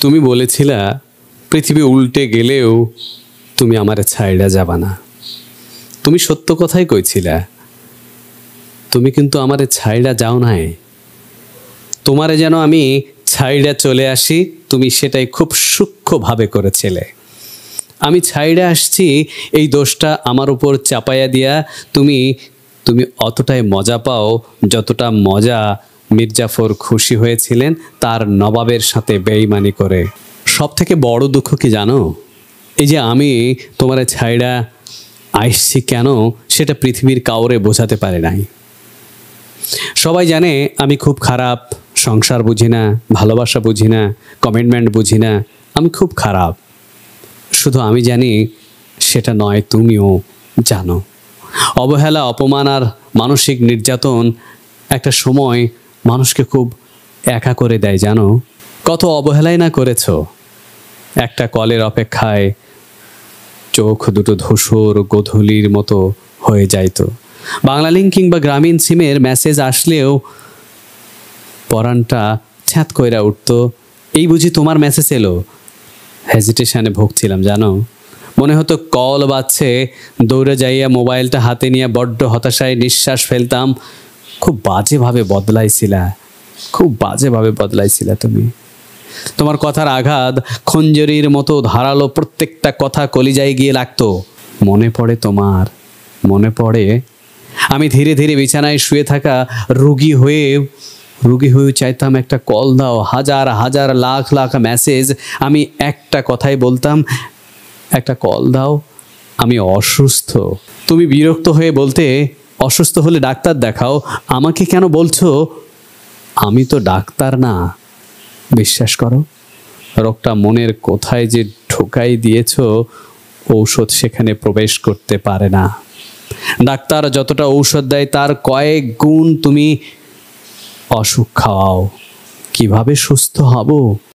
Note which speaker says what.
Speaker 1: তুমি বলেছিলা পৃথিবী উল্টে গেলেও তুমি আমারে ছাইড়া যাবা না। তুমি সত্য কথাই কইছিলা। তুমি কিন্তু আমারে ছাইড়া যাও নাই। তোমারে যেন আমি ছাইড়া চলে আসি, তুমি সেটাই খুব সূক্ষ্মভাবে করেছিলে। আমি ছাইড়া আসছি এই দোষটা আমার উপর চাপাইয়া দিয়া তুমি তুমি অতটাই মজা পাও যতটা মজা মির্জাফর খুশি হয়েছিলেন তার নবাবের সাথে বেইমানি করে। সব থেকে বড় দুঃখ কি জানো? এই যে আমি তোমারে ছাইড়া আসছি কেন সেটা পৃথিবীর কাউরে বোঝাতে পারে নাই। সবাই জানে আমি খুব খারাপ, সংসার বুঝি না, ভালোবাসা বুঝি না, কমিটমেন্ট বুঝি না, আমি খুব খারাপ। শুধু আমি জানি সেটা নয়, তুমিও জানো। অবহেলা, অপমান আর মানসিক নির্যাতন একটা সময় মানুষকে খুব একা করে দেয় জানো। কত অবহেলাই না করেছ। একটা কলের অপেক্ষায় চোখ দুটো ধূসর গোধূলির মতো হয়ে যাইতো। বাংলালিংক কিংবা গ্রামীণ সিমের মেসেজ আসলেও পরাণটা ছ্যাঁত কইরা উঠত, এই বুঝি তোমার মেসেজ এলো। হেজিটেশনে ভুগছিলাম জানো। মনে হতো কল বাজছে, দৌড়ে যাইয়া মোবাইলটা হাতে নিয়ে বড্ড হতাশায় নিঃশ্বাস ফেলতাম। খুব বাজেভাবে বদলাইছিলা, খুব বাজেভাবে বদলাইছিলা তুমি। তোমার কথার আঘাত খঞ্জরির মতো ধারালো, প্রত্যেকটা কথা কলিজায় গিয়ে লাগতো। মনে পড়ে তোমার, মনে পড়ে। আমি ধীরে ধীরে বিছানায় শুয়ে থাকা রুগী হয়ে চাইতাম একটা কল দাও। হাজার হাজার লাখ লাখ মেসেজ, আমি একটা কথাই বলতাম, একটা কল দাও, আমি অসুস্থ। তুমি বিরক্ত হয়ে বলতে, অসুস্থ হলে ডাক্তার দেখাও। আমাকে কেন বলছো? আমি তো ডাক্তার না। বিশ্বাস করো, রোগটা মনের কোথায় যে ঢোকাই দিয়েছ, ঔষধ সেখানে প্রবেশ করতে পারে না। ডাক্তার যতটা ঔষধ দেয় তার কয়েক গুণ তুমি অসুখ খাওয়াও। কিভাবে সুস্থ হব?